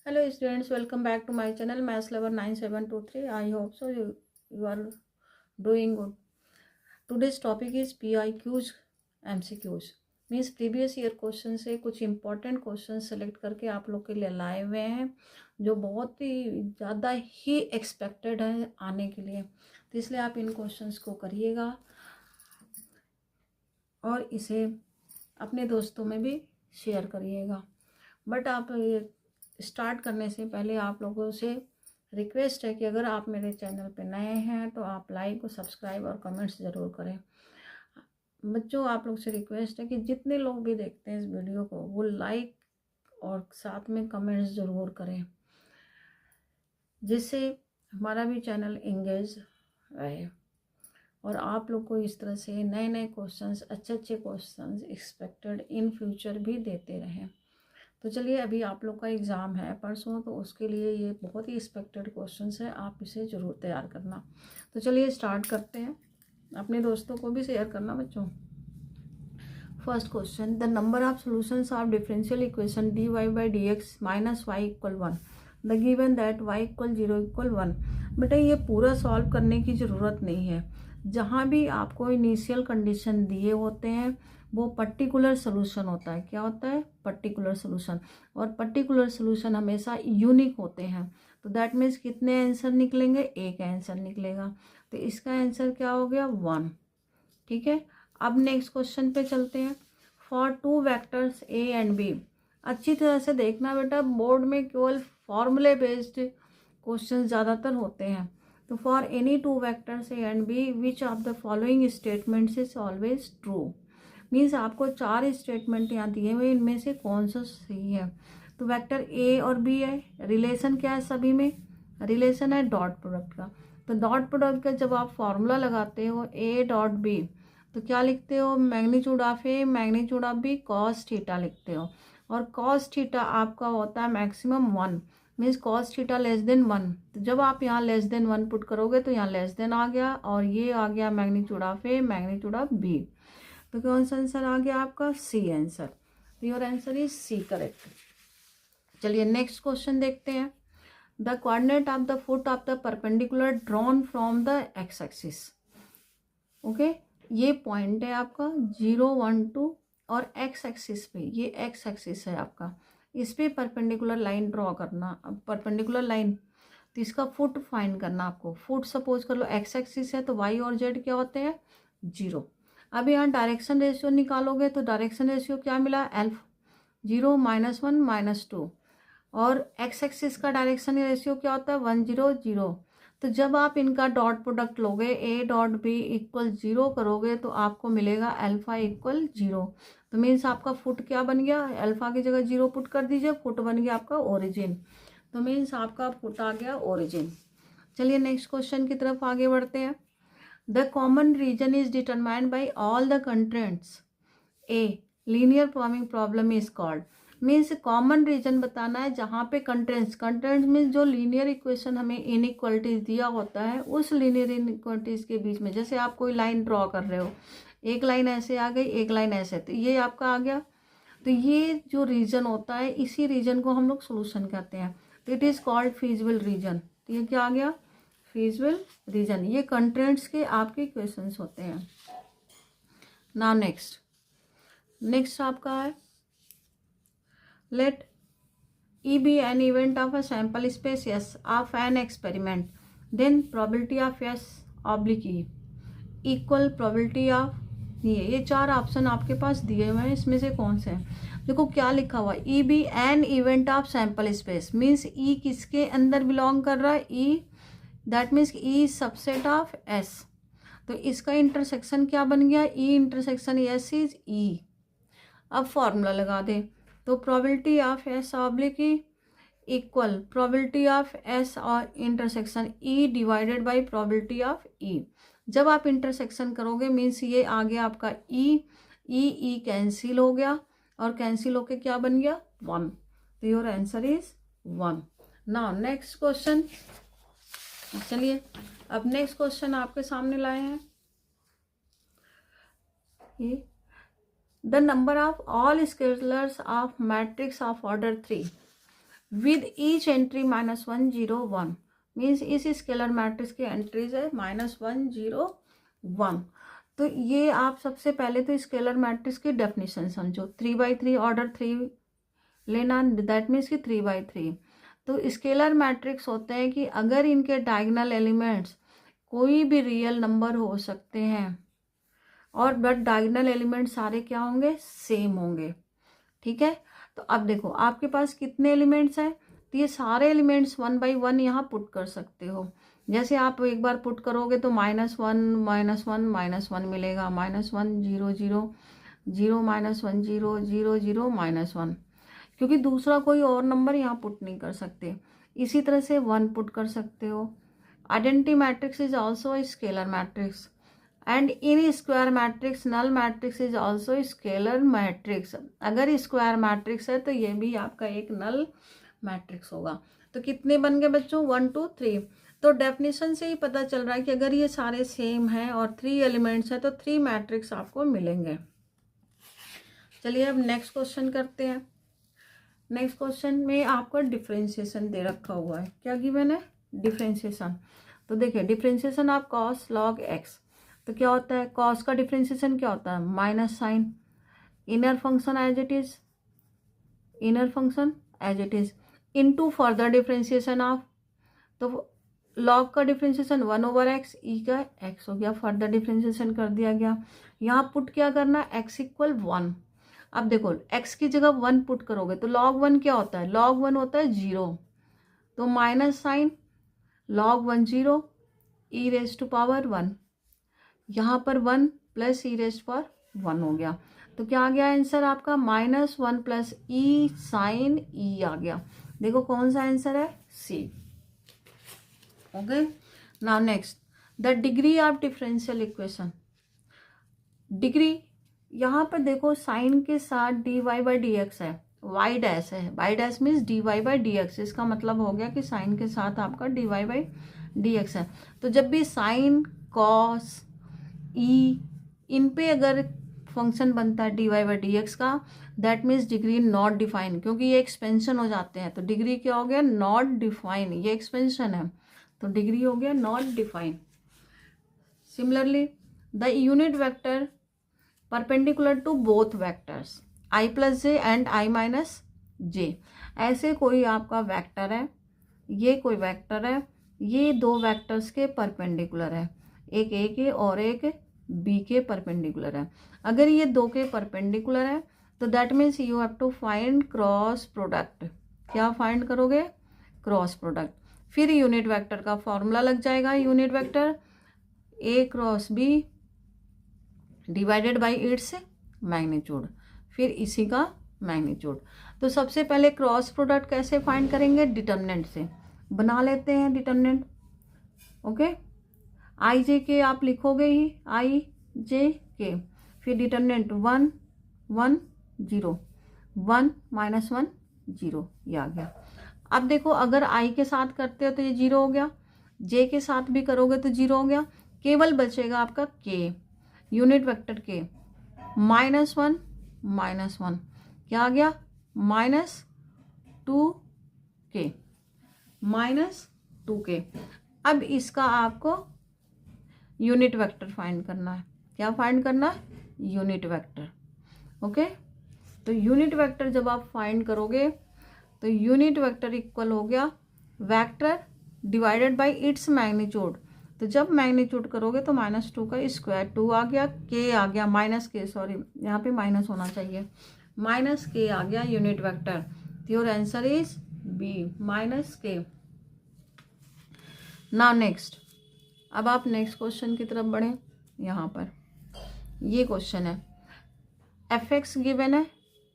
Hello students, welcome back to my channel Maths Lover 9723. I hope so you are doing good. Today's topic is PIQs MCQs. Means previous year question से कुछ important question select करके आप लोग के लिए लाए हुए हैं जो बहुत ही ज़्यादा ही एक्सपेक्टेड है आने के लिए। तो इसलिए आप इन क्वेश्चंस को करिएगा और इसे अपने दोस्तों में भी शेयर करिएगा। बट आप स्टार्ट करने से पहले आप लोगों से रिक्वेस्ट है कि अगर आप मेरे चैनल पे नए हैं तो आप लाइक और सब्सक्राइब और कमेंट्स ज़रूर करें। बच्चों, आप लोग से रिक्वेस्ट है कि जितने लोग भी देखते हैं इस वीडियो को वो लाइक और साथ में कमेंट्स ज़रूर करें, जिससे हमारा भी चैनल एंगेज रहे और आप लोग को इस तरह से नए नए क्वेश्चंस, अच्छे क्वेश्चंस एक्सपेक्टेड इन फ्यूचर भी देते रहें। तो चलिए, अभी आप लोग का एग्ज़ाम है परसों, तो उसके लिए ये बहुत ही एक्सपेक्टेड क्वेश्चंस है, आप इसे ज़रूर तैयार करना। तो चलिए स्टार्ट करते हैं, अपने दोस्तों को भी शेयर करना बच्चों। First question, the number of solutions of differential equation dy by d x minus y equal 1 the given that y equal 0 equal 1। बेटा, ये पूरा सॉल्व करने की ज़रूरत नहीं है। जहाँ भी आपको इनिशियल कंडीशन दिए होते हैं वो पर्टिकुलर सोल्यूशन होता है। क्या होता है? Particular solution. और पर्टिकुलर सोल्यूशन हमेशा यूनिक होते हैं। तो दैट मीन्स कितने आंसर निकलेंगे? एक आंसर निकलेगा। तो इसका आंसर क्या हो गया? 1। ठीक है, अब नेक्स्ट क्वेश्चन पे चलते हैं। For two vectors a and b, अच्छी तरह से देखना बेटा, बोर्ड में केवल फॉर्मूले बेस्ड क्वेश्चन ज़्यादातर होते हैं। तो for any two vectors a and b which of the following statements is always true. Means आपको 4 स्टेटमेंट यहाँ दिए हुए, इनमें से कौन सा सही है। तो वेक्टर ए और बी है, रिलेशन क्या है सभी में? रिलेशन है डॉट प्रोडक्ट का। तो डॉट प्रोडक्ट का जब आप फॉर्मूला लगाते हो ए डॉट बी, तो क्या लिखते हो? Magnitude of A magnitude of b cos theta लिखते हो। और कॉस थीटा आपका होता है maximum 1, means cos theta less than 1। तो जब आप यहाँ लेस देन 1 पुट करोगे तो यहाँ लेस देन आ गया और ये आ गया magnitude of A magnitude of B. तो कौन सा आंसर आ गया आपका? C answer. तो your answer is C correct. चलिए नेक्स्ट क्वेश्चन देखते हैं। The coordinate of the foot of the perpendicular drawn from the X axis. Okay, ये पॉइंट है आपका 0 1 2 और एक्स एक्सिस पे, ये एक्स एक्सिस है आपका, इस पे परपेंडिकुलर लाइन ड्रॉ करना। अब परपेंडिकुलर लाइन, तो इसका फुट फाइंड करना आपको। फुट सपोज कर लो एक्स एक्सिस है तो वाई और जेड क्या होते हैं? 0। अब यहाँ डायरेक्शन रेशियो निकालोगे तो डायरेक्शन रेशियो क्या मिला? एल्फ 0 -1 -2। और एक्स एक्सिस का डायरेक्शन रेशियो क्या होता है? 1 0 0। तो जब आप इनका डॉट प्रोडक्ट लोगे ए डॉट बी इक्वल 0 करोगे तो आपको मिलेगा अल्फा इक्वल 0। तो मीन्स आपका फुट क्या बन गया? अल्फा की जगह 0 पुट कर दीजिए, फुट बन गया आपका ओरिजिन। तो मीन्स आपका फुट आ गया ओरिजिन। चलिए नेक्स्ट क्वेश्चन की तरफ आगे बढ़ते हैं। The common region is determined by all the constraints a linear forming problem is called. Means common region बताना है जहाँ पे कंट्रेंट्स मीन्स जो लीनियर इक्वेशन हमें इनइक्वालिटीज दिया होता है उस लीनियर इनइक्वालिटीज के बीच में, जैसे आप कोई लाइन ड्रॉ कर रहे हो, एक लाइन ऐसे आ गई, एक लाइन ऐसे, तो ये आपका आ गया। तो ये जो रीजन होता है, इसी रीजन को हम लोग सोल्यूशन कहते हैं। तो it is called feasible reason. तो ये क्या आ गया? Feasible reason. ये कंट्रेंट्स के आपके इक्वेशंस होते हैं। नाउ नेक्स्ट आपका है, late E be an event of a sample space S of an experiment, then probability of S oblique E equal probability of, ये 4 ऑप्शन आपके पास दिए हुए हैं, इसमें से कौन से हैं? देखो क्या लिखा हुआ है, E be an event of sample space means E किसके अंदर बिलोंग कर रहा है? E, that means E subset of S। तो इसका इंटरसेक्शन क्या बन गया? E intersection S is E। अब फॉर्मूला लगा दें तो probability of S oblique E equal probability of S और intersection E divided by probability of E. जब आप इंटरसेक्शन करोगे मीन्स ये आ गया आपका ई, ई कैंसिल हो गया और कैंसिल होके क्या बन गया? 1। तो your answer is 1। Now next question. चलिए अब नेक्स्ट क्वेश्चन आपके सामने लाए हैं। ये the number of all scalars of matrix of order 3 with each entry -1 0 1 means इस स्केलर मैट्रिक्स की एंट्रीज है -1 0 1। तो ये आप सबसे पहले तो स्केलर मैट्रिक्स की डेफिनेशन समझो। 3/3 ऑर्डर 3 लेना, दैट मीन्स कि 3/3। तो स्केलर मैट्रिक्स होते हैं कि अगर इनके डायगोनल एलिमेंट्स कोई भी रियल नंबर हो सकते हैं और बट डायगोनल एलिमेंट सारे क्या होंगे, सेम होंगे। ठीक है, तो अब देखो आपके पास कितने एलिमेंट्स हैं, तो ये सारे एलिमेंट्स 1 बाई 1 यहाँ पुट कर सकते हो। जैसे आप एक बार पुट करोगे तो -1 -1 -1 मिलेगा, -1 0 0 0 -1 0 0 0 -1, क्योंकि दूसरा कोई और नंबर यहाँ पुट नहीं कर सकते। इसी तरह से 1 पुट कर सकते हो। Identity matrix is also a scalar matrix and in square matrix null matrix is also scalar matrix. अगर स्क्वायर मैट्रिक्स है तो ये भी आपका एक नल मैट्रिक्स होगा। तो कितने बन गए बच्चों, 1 2 3। तो डेफिनेशन से ही पता चल रहा है कि अगर ये सारे सेम हैं और 3 एलिमेंट्स हैं तो 3 मैट्रिक्स आपको मिलेंगे। चलिए अब नेक्स्ट क्वेश्चन करते हैं। नेक्स्ट क्वेश्चन में आपको डिफरेंशिएशन दे रखा हुआ है। क्या गिवन है, डिफरेंशिएशन। तो देखिए differentiation of cos log x. तो क्या होता है, कॉस का डिफरेंशिएशन क्या होता है, minus sine, inner function as it is, inner function as it is into further differentiation of, तो लॉग का डिफरेंशिएशन 1/x, ई का x हो गया, फर्दर डिफरेंशिएशन कर दिया गया। यहाँ पुट क्या करना, x इक्वल 1। अब देखो x की जगह 1 पुट करोगे तो log 1 क्या होता है, log 1 होता है 0, तो minus sine log 1 0 e raise to power 1, यहाँ पर 1 प्लस ई रेज पर 1 हो गया। तो क्या आ गया आंसर आपका, -1 प्लस ई साइन ई आ गया। देखो कौन सा आंसर है, C. Okay, now next the degree of differential equation. Degree यहाँ पर देखो साइन के साथ dy/dx है, y डैश है, y डैश मीन्स dy/dx। इसका मतलब हो गया कि साइन के साथ आपका dy/dx है। तो जब भी साइन कॉस ई इन पे अगर फंक्शन बनता है dy/dx का, that means degree not define, क्योंकि ये एक्सपेंशन हो जाते हैं। तो डिग्री क्या हो गया, नॉट डिफाइन, ये एक्सपेंशन है तो डिग्री हो गया not define. Similarly the unit vector perpendicular to both vectors i plus J and i minus J. ऐसे कोई आपका वेक्टर है, ये कोई वेक्टर है, ये दो वेक्टर्स के परपेंडिकुलर है, एक a के और एक b के परपेंडिकुलर है। अगर ये दो के परपेंडिकुलर है तो that means you have to find cross product. क्या फाइंड करोगे, क्रॉस प्रोडक्ट। फिर यूनिट वेक्टर का फॉर्मूला लग जाएगा, unit vector a cross b divided by its magnitude, फिर इसी का मैग्नीट्यूड। तो सबसे पहले क्रॉस प्रोडक्ट कैसे फाइंड करेंगे, डिटर्मिनेंट से बना लेते हैं डिटर्मिनेंट। ओके, आई जे के आप लिखोगे ही, आई जे के, फिर डिटर्मिनेंट 1 1 0 1 -1 0, ये आ गया। अब देखो अगर आई के साथ करते हो तो ये 0 हो गया, जे के साथ भी करोगे तो 0 हो गया, केवल बचेगा आपका के, यूनिट वेक्टर के, -1 -1 क्या आ गया, -2k, -2k। अब इसका आपको यूनिट वेक्टर फाइंड करना है। क्या फाइंड करना है, यूनिट वेक्टर। ओके, तो यूनिट वेक्टर जब आप फाइंड करोगे तो यूनिट वेक्टर इक्वल हो गया vector divided by its magnitude. तो जब मैग्नीट्यूड करोगे तो -2 का स्क्वायर, 2 आ गया, k आ गया, -k, सॉरी यहाँ पे माइनस होना चाहिए, -k आ गया unit vector. Your answer is b, -k। Now next, अब आप नेक्स्ट क्वेश्चन की तरफ बढ़े। यहाँ पर ये क्वेश्चन है, fx गिवन है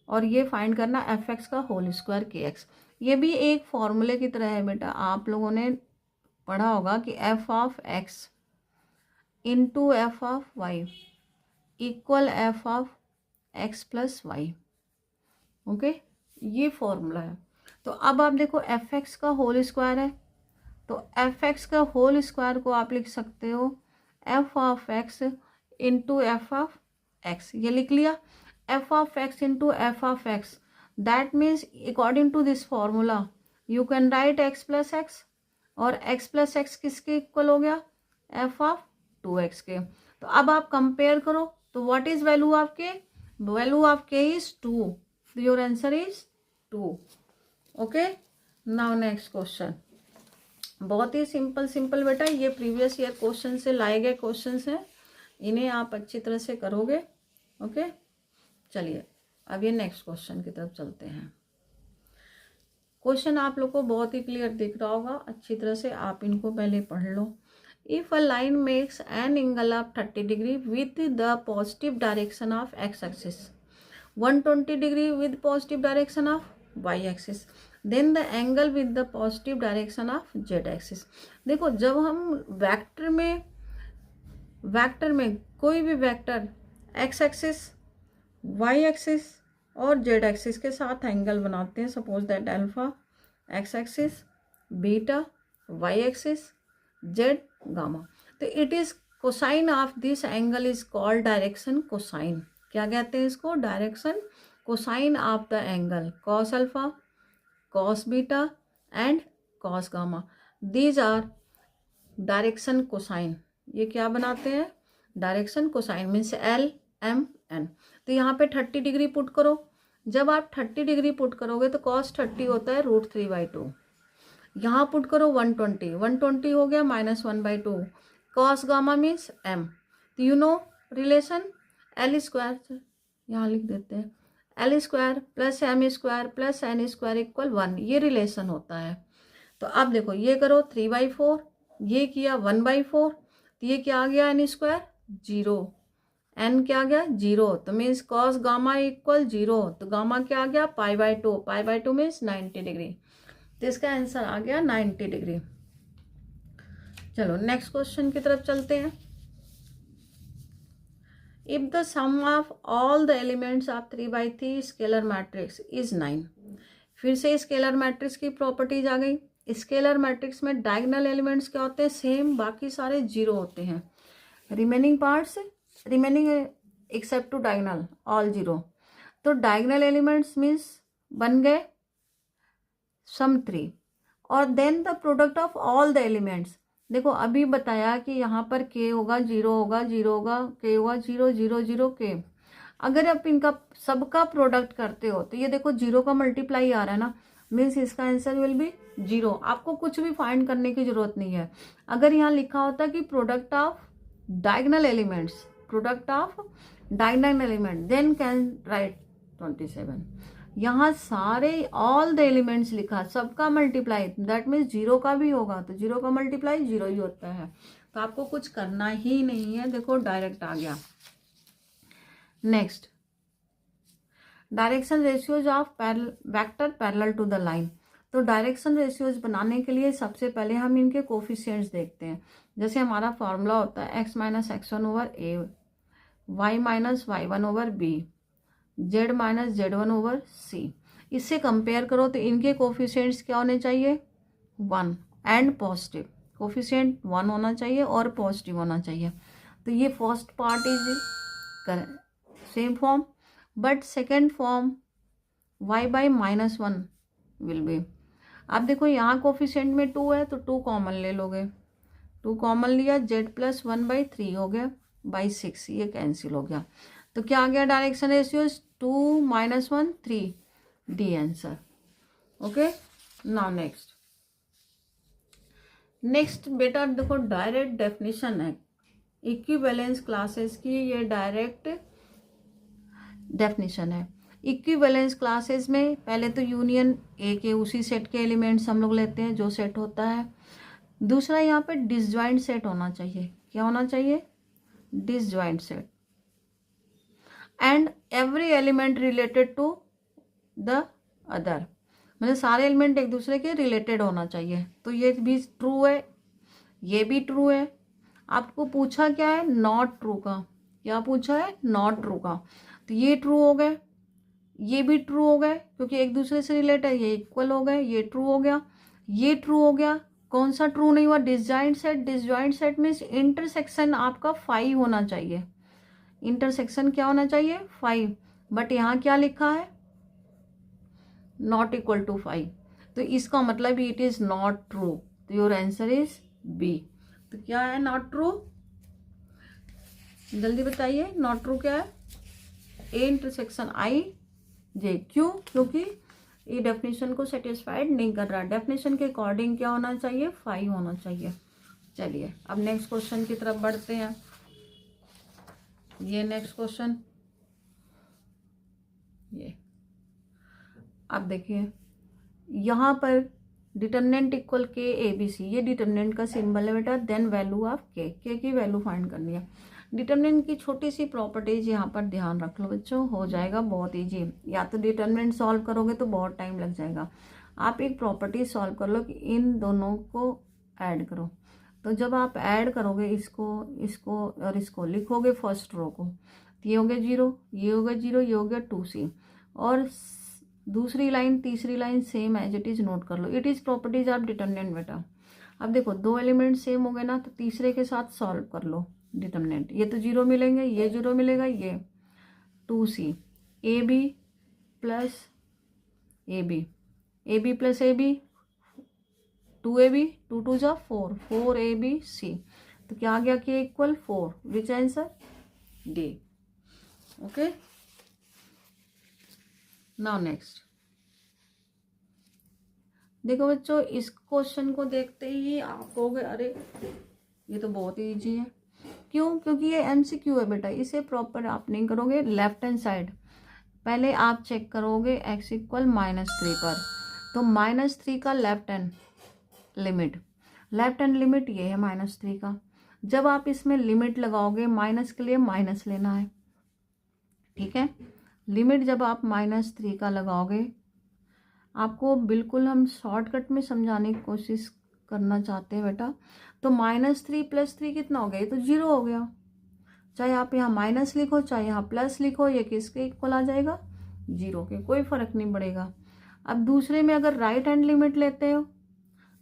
और ये फाइंड करना fx का होल स्क्वायर kx। ये भी एक फॉर्मूले की तरह है बेटा, आप लोगों ने पढ़ा होगा कि f of x into f of y equal f of x plus y. Okay, ये फॉर्मूला है। तो अब आप देखो fx का होल स्क्वायर है, तो fx का होल स्क्वायर को आप लिख सकते हो f of x into f of x, ये लिख लिया, f of x into f of x। That means according to this formula you can write x plus x, और x प्लस एक्स किसके इक्वल हो गया, f ऑफ 2x के। तो अब आप कंपेयर करो, तो what is value of k, value of k is 2, तो your answer is 2। Okay, now next question, बहुत ही सिंपल बेटा, ये प्रीवियस ईयर क्वेश्चन से लाए गए क्वेश्चंस हैं, इन्हें आप अच्छी तरह से करोगे। ओके, चलिए अब ये नेक्स्ट क्वेश्चन की तरफ चलते हैं। क्वेश्चन आप लोग को बहुत ही क्लियर दिख रहा होगा, अच्छी तरह से आप इनको पहले पढ़ लो। If a line makes an angle of 30 degree with the positive direction of X axis, 120 degree with positive direction of Y axis, then the angle with the positive direction of Z axis. देखो, जब हम vector में कोई भी vector X axis, Y axis और Z axis के साथ angle बनाते हैं, suppose that alpha X axis, beta Y axis, Z gamma, तो it is cosine of this angle is called direction cosine. क्या कहते हैं इसको, direction cosine of the angle, cos alpha, cos beta and cos gamma, these are direction cosine. ये क्या बनाते हैं, direction cosine means L M N। तो यहाँ पे 30 डिग्री पुट करो, जब आप 30 डिग्री पुट करोगे तो cos 30 होता है √3/2, यहाँ पुट करो 120, 120 हो गया -1/2, cos गामा मीन्स M। तो you know relation L square, यहाँ लिख देते हैं L square plus M square plus N square equal 1, ये रिलेशन होता है। तो अब देखो, ये करो 3/4, ये किया 1/4, तो ये क्या आ गया N स्क्वायर 0, N क्या आ गया 0, तो मीन्स कॉस गामा इक्वल 0, तो गामा क्या आ गया π/2, π/2 मीन्स 90 डिग्री, तो इसका आंसर आ गया 90 डिग्री। चलो नेक्स्ट क्वेश्चन की तरफ चलते हैं। If the sum of all the elements of 3/3 scalar matrix is 9, फिर से स्केलर मैट्रिक्स की प्रॉपर्टीज आ गई। स्केलर मैट्रिक्स में डायगोनल एलिमेंट्स क्या होते हैं, सेम, बाकी सारे 0 होते हैं, remaining parts remaining except to diagonal all 0। तो डायगोनल एलिमेंट्स मीन्स बन गए सम 3, और then the product of all the elements. देखो अभी बताया कि यहाँ पर k होगा 0 होगा 0 होगा, k होगा 0 0 0 k। अगर आप इनका सबका प्रोडक्ट करते हो तो ये देखो 0 का मल्टीप्लाई आ रहा है ना, मीन्स इसका आंसर विल बी 0। आपको कुछ भी फाइंड करने की जरूरत नहीं है। अगर यहाँ लिखा होता कि product of diagonal elements, product of diagonal element, then can write 27। यहाँ सारे ऑल द एलिमेंट्स लिखा, सबका मल्टीप्लाई, दैट मीन्स 0 का भी होगा, तो 0 का मल्टीप्लाई 0 ही होता है। तो आपको कुछ करना ही नहीं है, देखो डायरेक्ट आ गया। Next, direction ratios of vector parallel to the line. तो डायरेक्शन रेशियोज बनाने के लिए सबसे पहले हम इनके कोफिशिएंट्स देखते हैं। जैसे हमारा फॉर्मूला होता है x - x1/a, y - y1/b, z - z1/c। इससे कंपेयर करो तो इनके कोफिशिएंट्स क्या होने चाहिए, 1 एंड पॉजिटिव, कोफिशिएंट 1 होना चाहिए और पॉजिटिव होना चाहिए। तो ये first part is same form, but second form y/-1 will be. अब देखो यहाँ कोफिशिएंट में 2 है तो 2 कॉमन ले लोगे, 2 कॉमन लिया, z + 1/3 हो गया, बाई 6 ये कैंसिल हो गया। तो क्या आ गया direction ratios, 2 - 1 3, D answer. Okay, now next बेटा देखो डायरेक्ट डेफिनेशन है इक्विवेलेंस क्लासेस की, ये डायरेक्ट डेफिनेशन है। इक्विवेलेंस क्लासेस में पहले तो यूनियन ए के उसी सेट के एलिमेंट्स हम लोग लेते हैं जो सेट होता है। दूसरा यहाँ पे डिसजॉइंट सेट होना चाहिए, क्या होना चाहिए, disjoint set, and every element related to the other, मतलब सारे एलिमेंट एक दूसरे के रिलेटेड होना चाहिए। तो ये भी ट्रू है, ये भी ट्रू है। आपको पूछा क्या है, नॉट ट्रू का, क्या पूछा है, नॉट ट्रू का, तो ये ट्रू हो गए, ये भी ट्रू हो गए क्योंकि एक दूसरे से रिलेटेड है, ये इक्वल हो गए, ये ट्रू हो गया, ये ट्रू हो गया। कौन सा ट्रू नहीं हुआ, disjoint set. Disjoint set means intersection आपका 5 होना चाहिए, इंटरसेक्शन क्या होना चाहिए, 5, बट यहाँ क्या लिखा है, नॉट इक्वल टू 5। तो इसका मतलब इट इज नॉट ट्रू, तो योर आंसर इज बी। तो क्या है नॉट ट्रू, जल्दी बताइए, नॉट ट्रू क्या है, ए इंटरसेक्शन आई जे। क्यों, क्योंकि ये डेफिनेशन को सेटिस्फाइड नहीं कर रहा, डेफिनेशन के अकॉर्डिंग क्या होना चाहिए, 5 होना चाहिए। चलिए अब नेक्स्ट क्वेश्चन की तरफ बढ़ते हैं। ये नेक्स्ट क्वेश्चन, ये अब देखिए यहाँ पर डिटर्मिनेंट इक्वल के ए बी सी, ये डिटर्मिनेंट का सिंबल है बेटा। देन वैल्यू ऑफ के की वैल्यू फाइंड करनी है। डिटर्मिनेंट की छोटी सी प्रॉपर्टीज यहाँ पर ध्यान रख लो बच्चों, हो जाएगा बहुत ईजी। या तो डिटर्मिनेंट सॉल्व करोगे तो बहुत टाइम लग जाएगा, आप एक प्रॉपर्टी सॉल्व कर लो कि इन दोनों को ऐड करो। तो जब आप ऐड करोगे इसको और इसको लिखोगे फर्स्ट रो को, तो ये हो गया 0, ये हो गया 0, ये हो गया 2c, और दूसरी लाइन तीसरी line same as it is note कर लो। It is properties of determinant बेटा। अब देखो 2 एलिमेंट सेम हो गए ना, तो तीसरे के साथ सॉल्व कर लो डिटर्मिनेंट। ये तो 0 मिलेंगे, ये 0 मिलेगा, ये 2c a b plus a b, a b plus a b 2ab, 2 2 जा 4, 4abc। तो क्या आ गया कि इक्वल 4, विच answer D. Okay, now next देखो बच्चों, इस क्वेश्चन को देखते ही आप कहोगे अरे ये तो बहुत ही ईजी है। क्यों, क्योंकि ये एमसीक्यू है बेटा, इसे प्रॉपर आप नहीं करोगे। लेफ्ट हैंड साइड पहले आप चेक करोगे x इक्वल -3 पर, तो -3 का लेफ्ट हैंड लिमिट ये है -3 का। जब आप इसमें लिमिट लगाओगे, माइनस के लिए माइनस लेना है, ठीक है। लिमिट जब आप -3 का लगाओगे, आपको बिल्कुल हम शॉर्टकट में समझाने की कोशिश करना चाहते हैं बेटा। तो -3 + 3 कितना हो गया, ये तो 0 हो गया। चाहे आप यहाँ माइनस लिखो चाहे यहाँ प्लस लिखो, ये किसके इक्वल आ जाएगा, 0 के, कोई फर्क नहीं पड़ेगा। अब दूसरे में अगर राइट हैंड लिमिट लेते हो,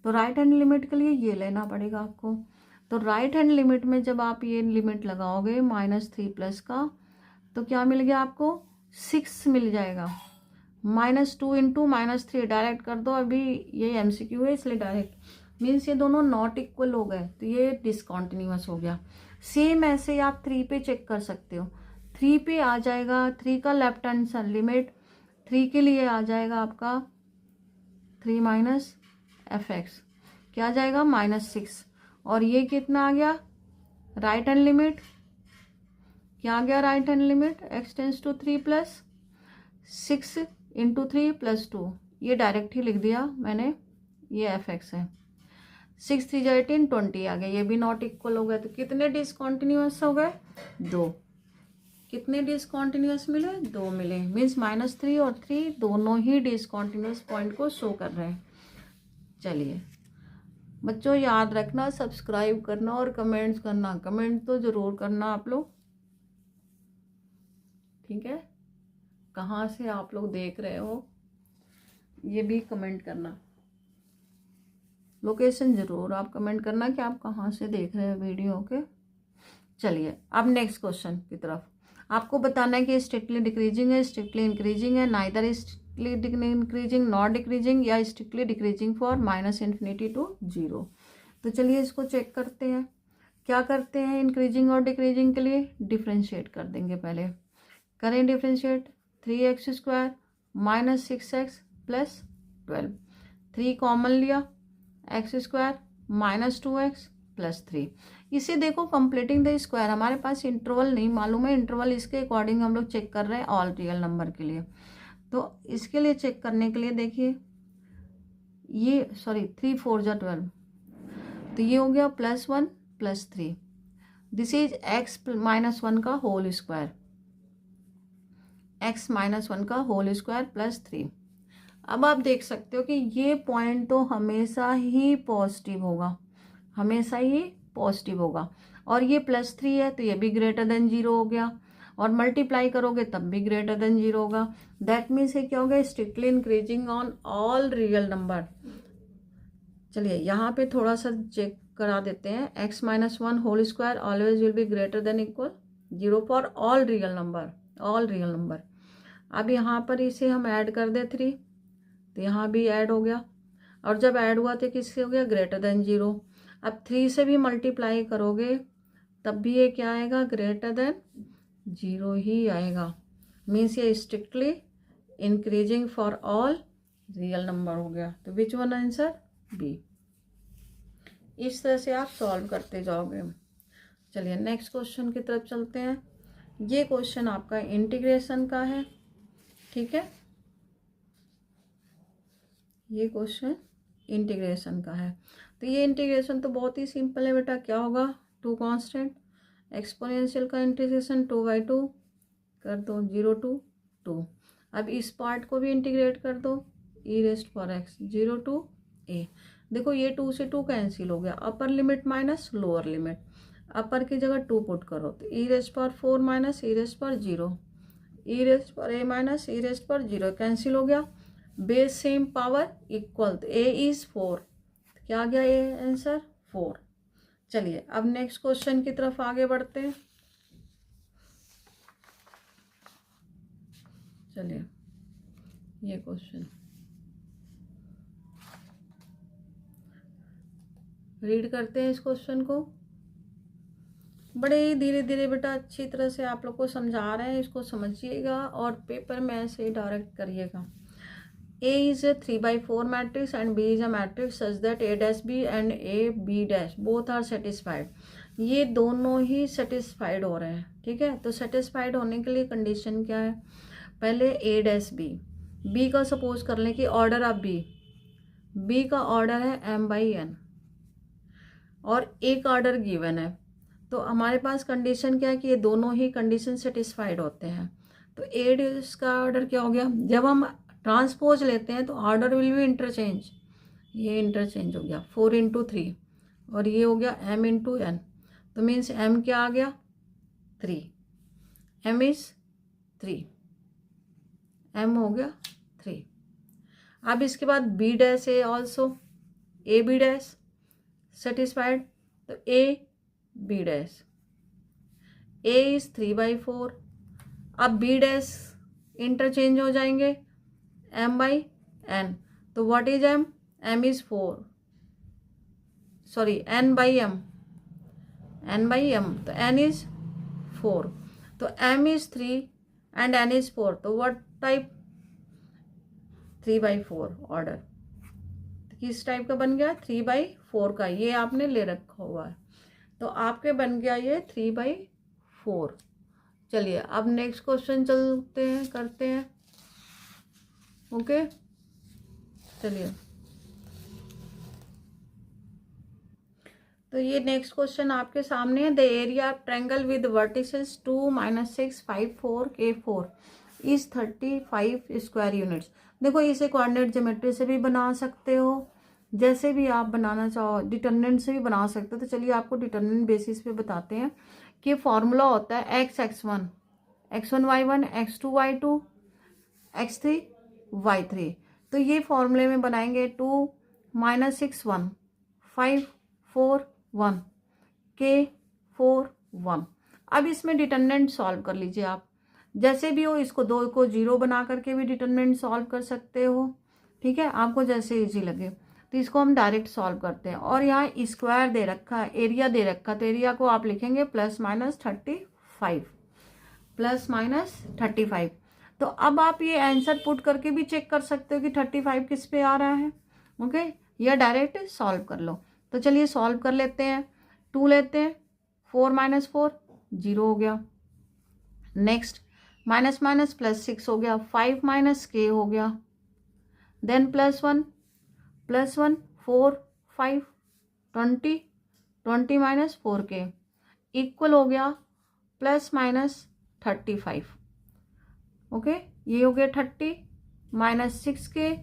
तो राइट हैंड लिमिट के लिए ये लेना पड़ेगा आपको। तो राइट हैंड लिमिट में जब आप ये लिमिट लगाओगे -3 प्लस का, तो क्या मिल गया आपको, 6 मिल जाएगा। -2 इंटू -3 डायरेक्ट कर दो, अभी ये एमसीक्यू है इसलिए डायरेक्ट, मीन्स ये दोनों नॉट इक्वल हो गए, तो ये डिसकंटिन्यूअस हो गया। सेम ऐसे आप 3 पे चेक कर सकते हो, 3 पे आ जाएगा 3 का लेफ्ट हैंड साइड लिमिट, 3 के लिए आ जाएगा आपका 3 माइनस fx, क्या आ जाएगा -6, और ये कितना आ गया राइट हैंड लिमिट, क्या आ गया right hand limit, x tends to 3 plus 6 into 3 + 2, ये डायरेक्ट ही लिख दिया मैंने, ये fx है। 6 3 जा 18, 20 आ गया, ये भी नॉट इक्वल हो गया। तो कितने डिसकंटिन्यूअस हो गए, 2। कितने डिसकंटिन्यूअस मिले, 2 मिले, मीन्स -3 और 3 दोनों ही डिसकंटिन्यूअस पॉइंट को शो कर रहे हैं। चलिए बच्चों याद रखना, सब्सक्राइब करना और कमेंट्स करना, कमेंट तो ज़रूर करना आप लोग, ठीक है। कहाँ से आप लोग देख रहे हो ये भी कमेंट करना, लोकेशन ज़रूर आप कमेंट करना कि आप कहाँ से देख रहे हो वीडियो। ओके, चलिए अब नेक्स्ट क्वेश्चन की तरफ। आपको बताना है कि स्ट्रिक्टली डिक्रीजिंग है, स्ट्रिक्टली इंक्रीजिंग है, neither strictly increasing not decreasing, या स्ट्रिक्टली डिक्रीजिंग फॉर -∞ to 0। तो चलिए इसको चेक करते हैं। क्या करते हैं इंक्रीजिंग और डिक्रीजिंग के लिए, डिफ्रेंशिएट कर देंगे। पहले करें डिफ्रेंशिएट, 3x² -6x + 12, 3 कॉमन लिया, x² -2x + 3। इसे देखो कंप्लीटिंग द स्क्वायर, हमारे पास इंटरवल नहीं मालूम है, इंटरवल इसके अकॉर्डिंग हम लोग चेक कर रहे हैं ऑल रियल नंबर के लिए। तो इसके लिए चेक करने के लिए देखिए, ये 3 4 जा 12, तो ये हो गया +1 + 3, दिस इज x -1 का होल स्क्वायर, x -1 का होल स्क्वायर + 3। अब आप देख सकते हो कि ये पॉइंट तो हमेशा ही पॉजिटिव होगा, हमेशा ही पॉजिटिव होगा, और ये +3 है तो ये भी ग्रेटर देन 0 हो गया, और मल्टीप्लाई करोगे तब भी ग्रेटर देन 0 होगा। दैट मीन्स ये क्या हो गया, strictly increasing on all real number. चलिए यहाँ पे थोड़ा सा चेक करा देते हैं, x -1 whole square always will be greater than equal 0 for all real number. अब यहाँ पर इसे हम ऐड कर दे 3, तो यहाँ भी ऐड हो गया, और जब ऐड हुआ तो किससे हो गया, ग्रेटर देन 0। अब 3 से भी मल्टीप्लाई करोगे तब भी ये क्या आएगा, ग्रेटर देन 0 ही आएगा। मीन्स ये strictly increasing for all real number हो गया। तो विच वन आंसर, बी। इस तरह से आप सॉल्व करते जाओगे। चलिए नेक्स्ट क्वेश्चन की तरफ चलते हैं। ये क्वेश्चन आपका इंटीग्रेशन का है, ठीक है। ये क्वेश्चन इंटीग्रेशन का है। तो ये इंटीग्रेशन तो बहुत ही सिंपल है बेटा। क्या होगा, टू कांस्टेंट, एक्सपोनेंशियल का इंटीग्रेशन 2/2 कर दो, 0 to 2। अब इस पार्ट को भी इंटीग्रेट कर दो, e⁻x 0 to a। देखो ये 2 से 2 कैंसिल हो गया, upper limit minus lower limit, upper की जगह 2 पुट करो तो e⁻4 minus e⁻0, e⁻a minus e⁻0 cancel हो गया। बेस सेम पावर इक्वल, तो a इज 4, क्या आ गया ए आंसर 4। चलिए अब नेक्स्ट क्वेश्चन की तरफ आगे बढ़ते हैं। चलिए ये क्वेश्चन रीड करते हैं। इस क्वेश्चन को बड़े ही धीरे धीरे बेटा अच्छी तरह से आप लोग को समझा रहे हैं, इसको समझिएगा और पेपर में ऐसे डायरेक्ट करिएगा। A is a 3/4 matrix and B is a matrix such that A dash B and A B dash both are satisfied। ये दोनों ही सेटिस्फाइड हो रहे हैं, ठीक है। तो सेटिस्फाइड होने के लिए कंडीशन क्या है, पहले A डैश B, B का सपोज कर लें कि ऑर्डर ऑफ B का ऑर्डर है m/n और एक ऑर्डर गिवन है। तो हमारे पास कंडीशन क्या है कि ये दोनों ही कंडीशन सेटिस्फाइड होते हैं। तो A डैश का ऑर्डर क्या हो गया, जब हम ट्रांसपोज लेते हैं तो ऑर्डर विल बी इंटरचेंज, ये इंटरचेंज हो गया 4 × 3 और ये हो गया m × n। तो मीन्स m क्या आ गया 3, m इज 3, m हो गया 3। अब इसके बाद b डैश है also, a b dash satisfied, तो a b dash, a is 3/4। अब b डैश इंटरचेंज हो जाएंगे m/n, तो what is m, m is 4, sorry n/m, n/m, तो n इज 4, तो m is 3 and n is 4, तो what type 3/4 order, किस type का बन गया 3/4 का, ये आपने ले रखा हुआ है, तो आपके बन गया ये 3/4। चलिए अब नेक्स्ट क्वेश्चन चलते हैं, करते हैं, ओके। चलिए तो ये नेक्स्ट क्वेश्चन आपके सामने है। The area of triangle with vertices 2, -6, 5, 4 K4 is 35 square units. देखो इसे कोऑर्डिनेट ज्योमेट्री से भी बना सकते हो, जैसे भी आप बनाना चाहो, डिटरमिनेंट से भी बना सकते हो। तो चलिए आपको डिटरमिनेंट बेसिस पे बताते हैं कि फॉर्मूला होता है x1 y1, x2 y2, x3 y3। तो ये फॉर्मूले में बनाएंगे 2 -6 1, 5 4 1, K4 1। अब इसमें डिटरमिनेंट सॉल्व कर लीजिए आप, जैसे भी हो, इसको 2 को 0 बना करके भी डिटरमिनेंट सॉल्व कर सकते हो, ठीक है, आपको जैसे इजी लगे। तो इसको हम डायरेक्ट सॉल्व करते हैं और यहाँ स्क्वायर दे रखा है, एरिया दे रखा, तो एरिया को आप लिखेंगे +-35, +-35। तो अब आप ये आंसर पुट करके भी चेक कर सकते हो कि 35 किस पे आ रहा है, ओके, या डायरेक्ट सॉल्व कर लो। तो चलिए सॉल्व कर लेते हैं। 2 लेते हैं, 4 - 4 0 हो गया, नेक्स्ट माइनस माइनस +6 हो गया, 5 - k हो गया, देन +1 4 5 20 20 - 4k इक्वल हो गया +-35, ओके। ये हो गया 30 -6k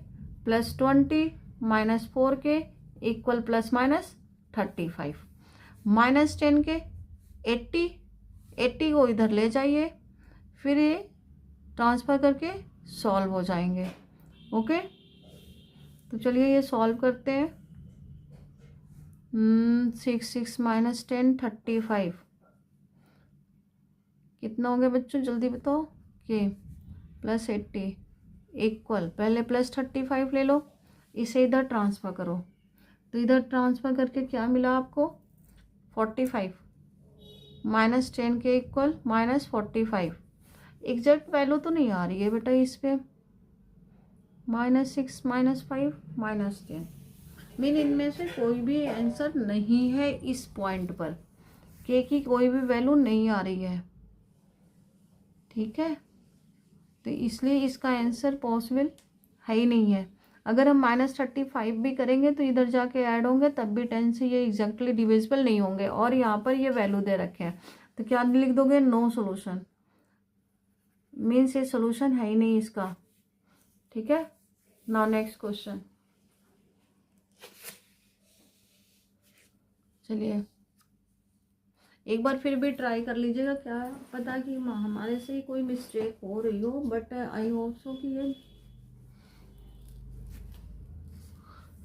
+20 -4k इक्वल +-35, -10k 80 को इधर ले जाइए, फिर ये ट्रांसफ़र करके सॉल्व हो जाएंगे, ओके। तो चलिए ये सॉल्व करते हैं। 6 -10 35 कितना हो गया बच्चों, जल्दी बताओ, के +80 इक्वल, पहले +35 ले लो, इसे इधर ट्रांसफ़र करो, तो इधर ट्रांसफ़र करके क्या मिला आपको 45 माइनस 10 के इक्वल माइनस 45। एग्जैक्ट वैल्यू तो नहीं आ रही है बेटा इस पे, -6 -5 -10 मीन इनमें से कोई भी आंसर नहीं है इस पॉइंट पर, के की कोई भी वैल्यू नहीं आ रही है, ठीक है। तो इसलिए इसका आंसर पॉसिबल है ही नहीं है। अगर हम -35 भी करेंगे तो इधर जाके ऐड होंगे तब भी 10 से ये एग्जैक्टली डिविजिबल नहीं होंगे, और यहाँ पर ये वैल्यू दे रखे हैं, तो क्या लिख दोगे, नो सोल्यूशन, मीन्स ये सोल्यूशन है ही नहीं इसका, ठीक है। नाउ नेक्स्ट क्वेश्चन, चलिए एक बार फिर भी ट्राई कर लीजिएगा, क्या पता कि हमारे से ही कोई मिस्टेक हो रही हो, बट आई होप सो कि ये।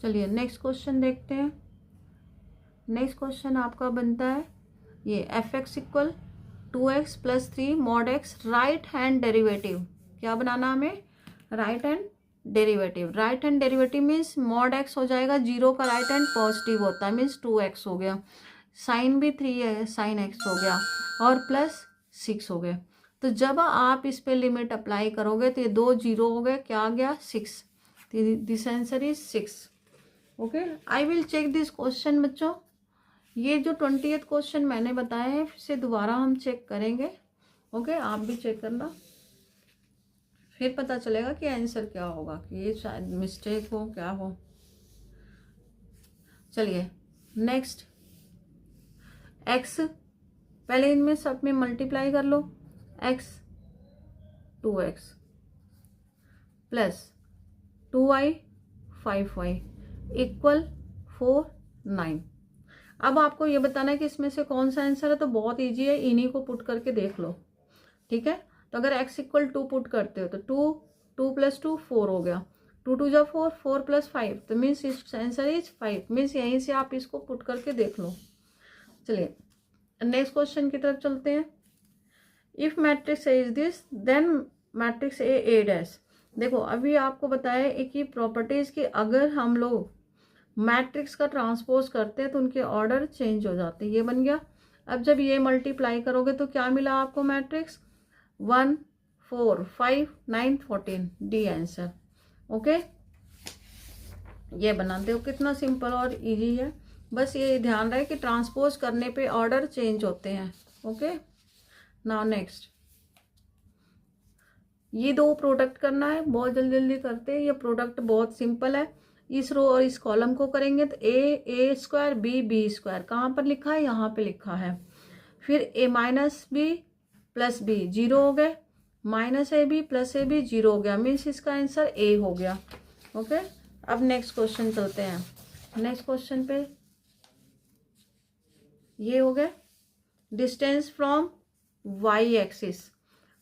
चलिए नेक्स्ट क्वेश्चन देखते हैं। नेक्स्ट क्वेश्चन आपका बनता है ये f(x) equal 2x + 3 mod x right hand derivative. क्या बनाना हमें, right hand derivative. Right hand derivative means mod x हो जाएगा, 0 का राइट हैंड पॉजिटिव होता है, मीन्स 2x हो गया, साइन भी 3 है, साइन x हो गया, और +6 हो गया। तो जब आप इस पे लिमिट अप्लाई करोगे तो ये 2 0 हो गए, क्या आ गया 6, this answer is 6। Okay, I will check this question बच्चों, ये जो 20th क्वेश्चन मैंने बताया है फिर से दोबारा हम चेक करेंगे। ओके, आप भी चेक करना, फिर पता चलेगा कि आंसर क्या होगा, कि ये शायद मिस्टेक हो क्या हो। चलिए नेक्स्ट, x पहले इनमें सब में मल्टीप्लाई कर लो, x 2x + 2y 5y equal 4 9। अब आपको ये बताना है कि इसमें से कौन सा आंसर है, तो बहुत इजी है, इन्हीं को पुट करके देख लो, ठीक है। तो अगर x इक्वल 2 पुट करते हो तो 2 + 2 4 हो गया, 2 2 जा 4, 4 + 5, तो मीन्स इस आंसर इज 5, मीन्स यहीं से आप इसको पुट करके देख लो। चलिए नेक्स्ट क्वेश्चन की तरफ चलते हैं। If matrix a is this then matrix a dash. देखो अभी आपको बताया एक ही प्रॉपर्टीज की, अगर हम लोग मैट्रिक्स का ट्रांसपोज करते हैं तो उनके ऑर्डर चेंज हो जाते हैं। ये बन गया। अब जब ये मल्टीप्लाई करोगे तो क्या मिला आपको मैट्रिक्स, 1 4 5 9 14, डी आंसर। ओके, ये बनाते हो, कितना सिंपल और इजी है। बस ये ध्यान रहे कि ट्रांसपोज करने पे ऑर्डर चेंज होते हैं। ओके, नाउ नेक्स्ट, ये दो प्रोडक्ट करना है, बहुत जल्दी जल्दी करते हैं। ये प्रोडक्ट बहुत सिंपल है, इस रो और इस कॉलम को करेंगे तो a² b² कहाँ पर लिखा है, यहाँ पे लिखा है। फिर a - b + b 0 हो गए, -ab + ab 0 हो गया, मीन्स इसका आंसर a हो गया। ओके, अब नेक्स्ट क्वेश्चन चलते हैं। नेक्स्ट क्वेश्चन पे ये हो गया distance from y axis.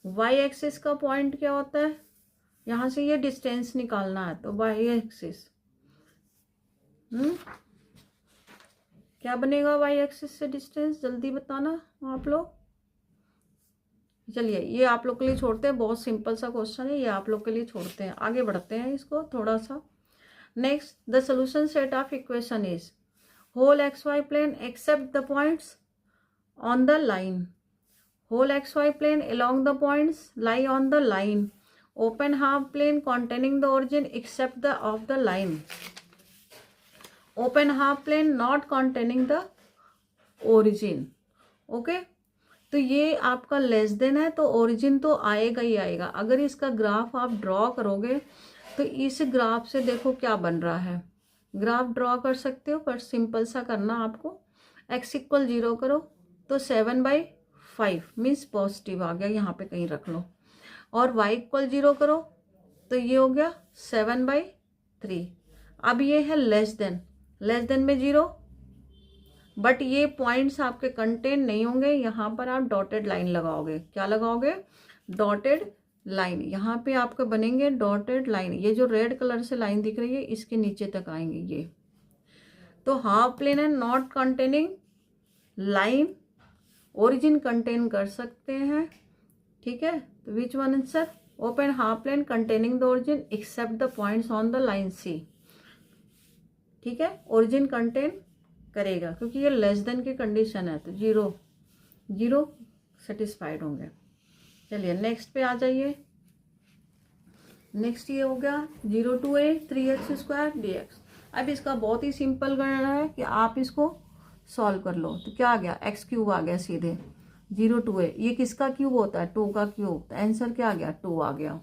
y axis का पॉइंट क्या होता है, यहाँ से ये डिस्टेंस निकालना है, तो y एक्सिस क्या बनेगा y एक्सिस से डिस्टेंस, जल्दी बताना आप लोग। चलिए ये आप लोग के लिए छोड़ते हैं, बहुत सिंपल सा क्वेश्चन है, ये आप लोग के लिए छोड़ते हैं, आगे बढ़ते हैं इसको थोड़ा सा। Next, the solution set of equation is whole xy plane except the points on the line, whole xy plane along the points lie on the line, open half plane containing the origin except the of the line, open half plane not containing the origin। Okay, तो ये आपका less than है तो origin तो आएगा ही आएगा। अगर इसका ग्राफ आप ड्रॉ करोगे तो इस ग्राफ से देखो क्या बन रहा है, ग्राफ ड्रॉ कर सकते हो, पर सिंपल सा करना आपको। x = 0 करो तो 7/5 मीन्स पॉजिटिव आ गया, यहाँ पे कहीं रख लो, और y = 0 करो तो ये हो गया 7/3। अब ये है लेस देन में 0, बट ये पॉइंट्स आपके कंटेन नहीं होंगे, यहाँ पर आप डॉटेड लाइन लगाओगे। क्या लगाओगे, डॉटेड लाइन, यहाँ पे आपके बनेंगे डॉटेड लाइन। ये जो रेड कलर से लाइन दिख रही है इसके नीचे तक आएंगे ये, तो हाफ प्लेन है not containing line, origin contain कर सकते हैं, ठीक है। तो which one answer, open half plane containing the origin except the points on the line C. ठीक है, ओरिजिन कंटेन करेगा क्योंकि ये लेस देन की कंडीशन है, तो 0 सेटिस्फाइड होंगे। चलिए नेक्स्ट पे आ जाइए। नेक्स्ट ये हो गया 0 to a 3x² dx। अब इसका बहुत ही सिंपल गणना है कि आप इसको सॉल्व कर लो। तो क्या आ गया, x³ आ गया सीधे। 0 to a, ये किसका क्यूब होता है, 2 का क्यूब, तो आंसर क्या आ गया, 2 आ गया।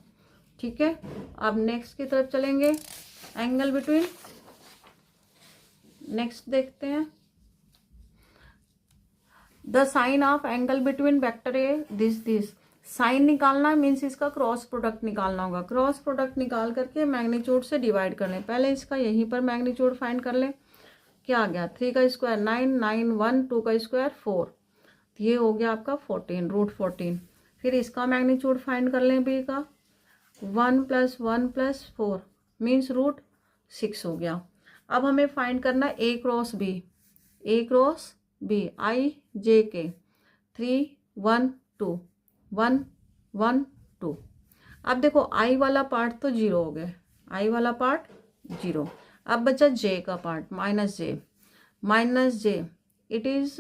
ठीक है, अब नेक्स्ट की तरफ चलेंगे। एंगल बिटवीन, नेक्स्ट देखते हैं। The sine of angle between vector a this sine निकालना मीन्स इसका क्रॉस प्रोडक्ट निकालना होगा। क्रॉस प्रोडक्ट निकाल करके मैग्नीट्यूड से डिवाइड कर लें। पहले इसका यहीं पर मैग्नीट्यूड फाइंड कर लें। क्या आ गया, 3 का स्क्वायर 9, 9 1, 2 का स्क्वायर 4, तो ये हो गया आपका 14, √14। फिर इसका मैग्नीट्यूड फाइंड कर लें बी का, 1 + 1 + 4 मीन्स √6 हो गया। अब हमें फाइंड करना ए क्रॉस बी, आई जे के 3 1 2 1 1 2। अब देखो आई वाला पार्ट तो 0 हो गया, आई वाला पार्ट 0। अब बचा जे का part, minus J it is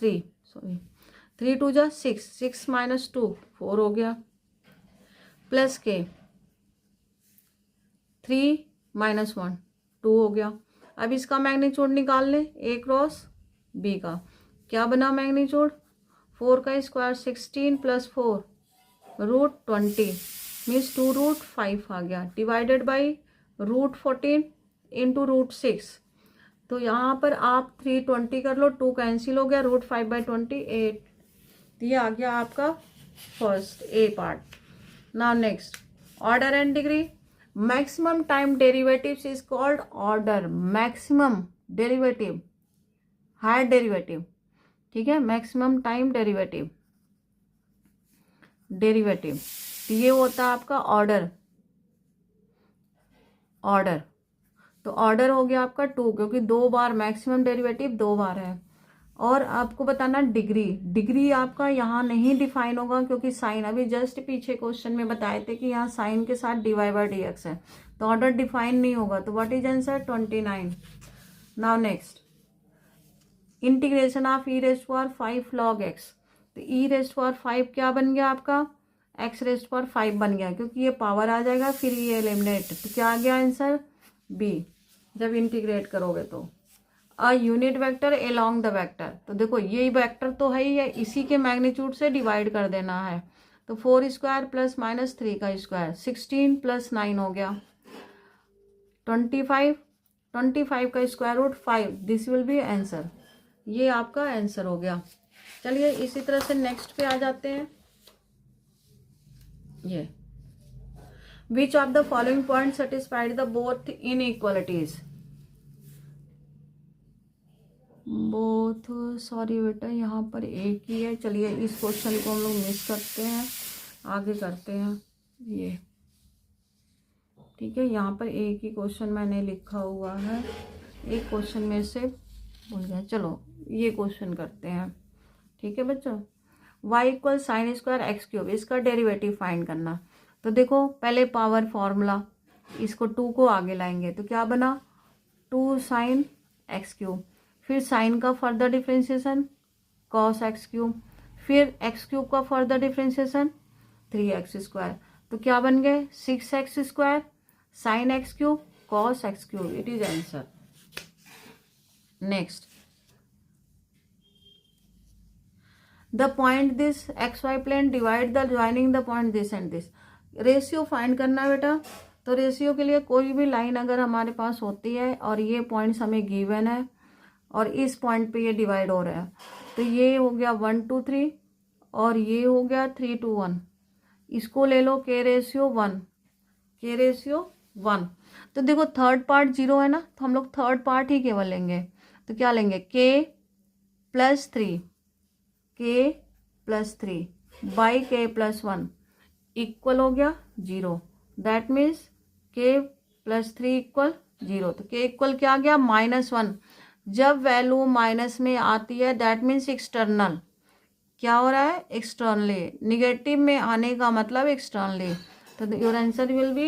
3 2 जा 6, 6 - 2 4 हो गया, प्लस के 3 - 1 2 हो गया। अब इसका मैग्नीट्यूड निकाल लें ए क्रॉस बी का। क्या बना मैग्नीट्यूड, 4 का स्क्वायर 16 + 4 √20 मीन्स 2√5 आ गया, डिवाइडेड बाई √14 इंटू √6। तो यहाँ पर आप 320 कर लो, 2 कैंसिल हो गया, √5/28। ये आ गया आपका first a part. Now next, order and degree. Maximum time derivatives is called order. Maximum derivative, higher derivative, ठीक है, मैक्सिमम टाइम डेरिवेटिव तो ये होता है आपका ऑर्डर। तो ऑर्डर हो गया आपका 2, क्योंकि 2 बार मैक्सिमम डेरिवेटिव 2 बार है। और आपको बताना डिग्री आपका यहाँ नहीं डिफाइन होगा, क्योंकि साइन अभी जस्ट पीछे क्वेश्चन में बताए थे कि यहाँ साइन के साथ dy/dx है, तो ऑर्डर डिफाइन नहीं होगा। तो what is answer, 29। Now next, integration of e⁵ log x। तो e⁵ क्या बन गया आपका, x⁵ बन गया, क्योंकि ये पावर आ जाएगा, फिर ये एलिमिनेट, तो क्या आ गया आंसर, बी। जब इंटीग्रेट करोगे तो a unit vector along the vector, तो देखो ये वेक्टर तो है ही है, इसी के मैग्नीट्यूड से डिवाइड कर देना है। तो 4² + -3 का स्क्वायर 16 + 9 हो गया 25, 25 का √5, दिस विल बी आंसर। ये आपका आंसर हो गया। चलिए इसी तरह से नेक्स्ट पे आ जाते हैं। ये विच of the following point satisfied the both inequalities. Both, sorry बेटा यहाँ पर एक ही है। चलिए इस क्वेश्चन को हम लोग मिस करते हैं, आगे करते हैं ये, ठीक है। यहाँ पर एक ही क्वेश्चन मैंने लिखा हुआ है, एक क्वेश्चन में से भूल गया। चलो ये क्वेश्चन करते हैं, ठीक है बच्चों। y = sin² x³, इसका डेरिवेटिव फाइंड करना। तो देखो पहले पावर फॉर्मूला, इसको 2 को आगे लाएंगे, तो क्या बना 2 sin x³, फिर साइन का फर्दर डिफ्रेंशिएशन cos x³, फिर x³ का फर्दर डिफ्रेंशिएशन 3x², तो क्या बन गए 6x² sin x³ cos x³, it is answer. Next, the point this xy plane divide the joining the point this and this. Ratio find करना है बेटा। तो रेशियो के लिए कोई भी लाइन अगर हमारे पास होती है और ये पॉइंट्स हमें गिवन है और इस पॉइंट पे ये डिवाइड हो रहा है, तो ये हो गया 1 to 3 और ये हो गया 3 to 1। इसको ले लो k⁴1, k⁴1। तो देखो थर्ड पार्ट 0 है ना, तो हम लोग थर्ड पार्ट ही केवल लेंगे। तो क्या लेंगे, k+3 बाई k+1 इक्वल हो गया 0। That means k+3 = 0। तो k इक्वल क्या आ गया, -1। जब वैल्यू माइनस में आती है दैट मीन्स एक्सटर्नल, क्या हो रहा है, एक्सटर्नली। निगेटिव में आने का मतलब एक्सटर्नली। तो योर आंसर विल बी